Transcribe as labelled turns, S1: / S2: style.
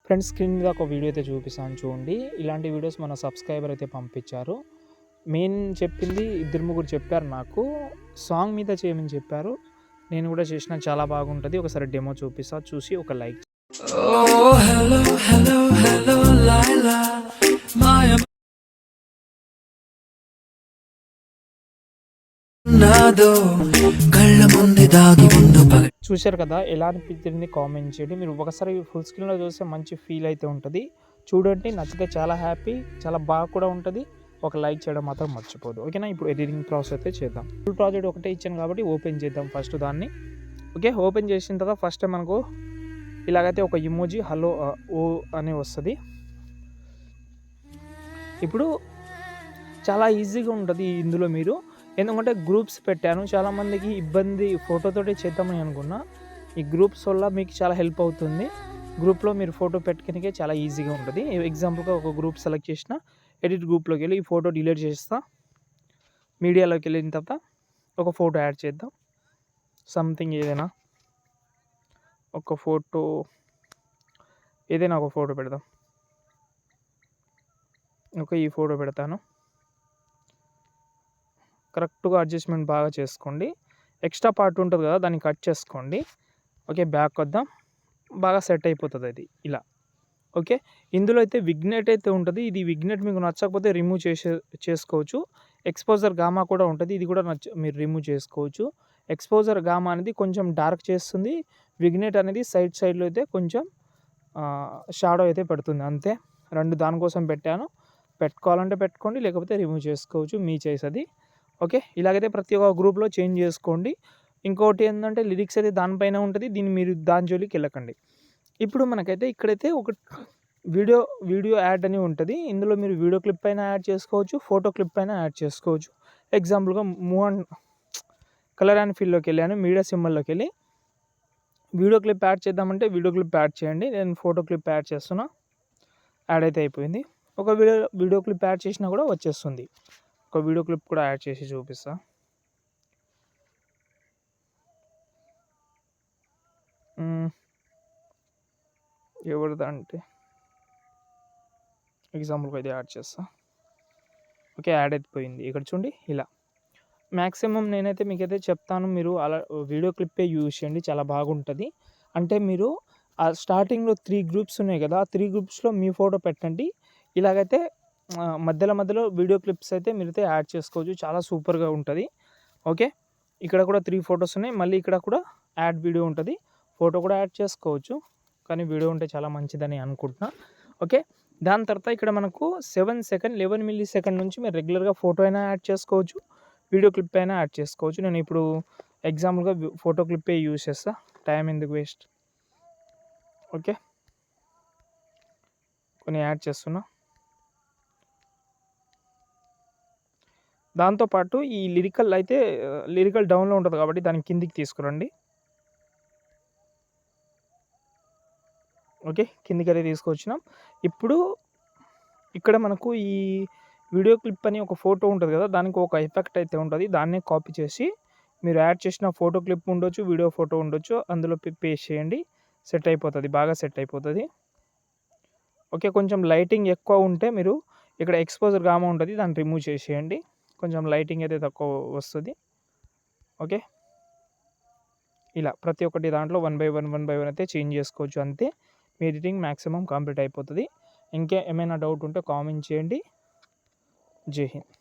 S1: Friends screen మీద ఒక video అయితే చూపిస్తాను చూడండి. ఇలాంటి వీడియోస్ మన సబ్స్క్రైబర్ అయితే పంపించారు. మెయిన్ చెప్పింది ఇద్దరు ముగ్గురు చెప్పారు నాకు. సాంగ్ మీద చేయమని చెప్పారు. నేను కూడా చేసిన చాలా బాగుంటుంది. ఒకసారి డెమో చూపిస్తా, చూసి ఒక like.
S2: Oh, hello, hello, hello, Laila. My నాదో కళ్ళ ముందే దాగి ఉండు పగ
S1: చూశారు కదా, ఎలా అనిపించింది కామెంట్ చేయండి. మీరు ఒకసారి ఫుల్ స్క్రీన్లో చూస్తే మంచి ఫీల్ అయితే ఉంటుంది. చూడండి, నచ్చితే చాలా హ్యాపీ, చాలా బాగా కూడా ఉంటుంది. ఒక లైక్ చేయడం మాత్రం మర్చిపోదు. ఓకేనా? ఇప్పుడు ఎడిటింగ్ ప్రాసెస్ అయితే చేద్దాం. ఫుల్ ప్రాజెక్ట్ ఒకటే ఇచ్చాను కాబట్టి ఓపెన్ చేద్దాం ఫస్ట్ దాన్ని. ఓకే, ఓపెన్ చేసిన తర్వాత ఫస్ట్ మనకు ఇలాగైతే ఒక ఇమోజీ హలో ఓ అని వస్తుంది. ఇప్పుడు చాలా ఈజీగా ఉంటుంది ఇందులో. మీరు ఎందుకంటే గ్రూప్స్ పెట్టాను, చాలామందికి ఇబ్బంది ఫోటోతోటి చేద్దామని అనుకున్నా. ఈ గ్రూప్స్ వల్ల మీకు చాలా హెల్ప్ అవుతుంది. గ్రూప్లో మీరు ఫోటో పెట్టుకోనికే చాలా ఈజీగా ఉంటుంది. ఎగ్జాంపుల్గా ఒక గ్రూప్ సెలెక్ట్ చేసిన, ఎడిట్ గ్రూప్లోకి వెళ్ళి ఈ ఫోటో డిలీట్ చేస్తా. మీడియాలోకి వెళ్ళిన తర్వాత ఒక ఫోటో యాడ్ చేద్దాం. సంథింగ్ ఏదైనా ఒక ఫోటో, ఏదైనా ఒక ఫోటో పెడదాం. ఓకే, ఈ ఫోటో పెడతాను. కరెక్ట్గా అడ్జస్ట్మెంట్ బాగా చేసుకోండి. ఎక్స్ట్రా పార్ట్ ఉంటుంది కదా, దాన్ని కట్ చేసుకోండి. ఓకే, బ్యాక్ వద్దాం. బాగా సెట్ అయిపోతుంది అది ఇలా. ఓకే, ఇందులో అయితే విగ్నెట్ అయితే ఉంటుంది. ఇది విగ్నెట్ మీకు నచ్చకపోతే రిమూవ్ చేసుకోవచ్చు. ఎక్స్పోజర్ గామా కూడా ఉంటుంది, ఇది కూడా మీరు రిమూవ్ చేసుకోవచ్చు. ఎక్స్పోజర్ గామా అనేది కొంచెం డార్క్ చేస్తుంది. విగ్నెట్ అనేది సైడ్లో అయితే కొంచెం షాడో అయితే పెడుతుంది. అంతే, రెండు దానికోసం పెట్టాను. పెట్టుకోవాలంటే పెట్టుకోండి, లేకపోతే రిమూవ్ చేసుకోవచ్చు, మీ చాయిస్ అది. ఓకే, ఇలాగైతే ప్రతి ఒక్క గ్రూప్లో చేంజ్ చేసుకోండి. ఇంకోటి ఏంటంటే లిరిక్స్ అయితే దానిపైన ఉంటుంది, దీన్ని మీరు దాని జోలికి వెళ్ళకండి. ఇప్పుడు మనకైతే ఇక్కడైతే ఒక వీడియో యాడ్ అని ఉంటుంది. ఇందులో మీరు వీడియో క్లిప్ అయినా యాడ్ చేసుకోవచ్చు, ఫోటో క్లిప్ అయినా యాడ్ చేసుకోవచ్చు. ఎగ్జాంపుల్గా మూవ్ అండ్ కలర్ అండ్ ఫీల్డ్లోకి వెళ్ళాను, మీడియా సింబల్లోకి వెళ్ళి వీడియో క్లిప్ యాడ్ చేద్దామంటే వీడియో క్లిప్ యాడ్ చేయండి. నేను ఫోటో క్లిప్ యాడ్ చేస్తున్నా. యాడ్ అయితే అయిపోయింది. ఒక వీడియో క్లిప్ యాడ్ చేసినా కూడా వచ్చేస్తుంది. ఒక వీడియో క్లిప్ కూడా యాడ్ చేసి చూపిస్తా. ఎవరిదంటే ఎగ్జాంపుల్గా అయితే యాడ్ చేస్తా. ఓకే, యాడ్ అయిపోయింది. ఇక్కడ చూడండి, ఇలా మ్యాక్సిమం నేనైతే మీకైతే చెప్తాను, మీరు అలా వీడియో క్లిప్పే యూజ్ చేయండి, చాలా బాగుంటుంది. అంటే మీరు ఆ స్టార్టింగ్లో 3 గ్రూప్స్ ఉన్నాయి కదా, ఆ 3 గ్రూప్స్లో మీ ఫోటో పెట్టండి. ఇలాగైతే మధ్యలో వీడియో క్లిప్స్ అయితే మీరైతే యాడ్ చేసుకోవచ్చు, చాలా సూపర్గా ఉంటుంది. ఓకే, ఇక్కడ కూడా 3 ఫొటోస్ ఉన్నాయి. మళ్ళీ ఇక్కడ కూడా యాడ్ వీడియో ఉంటుంది. ఫోటో కూడా యాడ్ చేసుకోవచ్చు, కానీ వీడియో ఉంటే చాలా మంచిదని అనుకుంటున్నా. ఓకే, దాని తర్వాత ఇక్కడ మనకు 7 సెకండ్ 11 మిల్లీ సెకండ్ నుంచి మీరు రెగ్యులర్గా ఫోటో అయినా యాడ్ చేసుకోవచ్చు, వీడియో క్లిప్ అయినా యాడ్ చేసుకోవచ్చు. నేను ఇప్పుడు ఎగ్జాంపుల్గా ఫోటో క్లిప్పే యూజ్ చేస్తా, టైం ఎందుకు వేస్ట్. ఓకే, కొన్ని యాడ్ చేస్తున్నా. దాంతోపాటు ఈ లిరికల్ డౌన్లో ఉంటుంది కాబట్టి దాని కిందికి తీసుకురండి. ఓకే, కిందికి అయితే తీసుకొచ్చినాం. ఇప్పుడు ఇక్కడ మనకు ఈ వీడియో క్లిప్ అని ఒక ఫోటో ఉంటుంది కదా, దానికి ఒక ఎఫెక్ట్ అయితే ఉంటుంది. దాన్నే కాపీ చేసి మీరు యాడ్ చేసిన ఫోటో క్లిప్ ఉండొచ్చు, వీడియో ఫోటో ఉండొచ్చు, అందులో పేస్ట్ చేయండి. సెట్ అయిపోతుంది, బాగా సెట్ అయిపోతుంది. ఓకే, కొంచెం లైటింగ్ ఎక్కువ ఉంటే మీరు ఇక్కడ ఎక్స్పోజర్ గామా ఉంటుంది, దాన్ని రిమూవ్ చేసేయండి. కొంచెం లైటింగ్ అయితే తక్కువ వస్తుంది. ఓకే, ఇలా ప్రతి ఒక్కటి దాంట్లో 1 బై 1 అయితే చేంజ్ చేసుకోవచ్చు. అంతే, మీ ఎడిటింగ్ మ్యాక్సిమం కంప్లీట్ అయిపోతుంది. ఏమైనా డౌట్ ఉంటే కామెంట్ చేయండి. జై హింద్.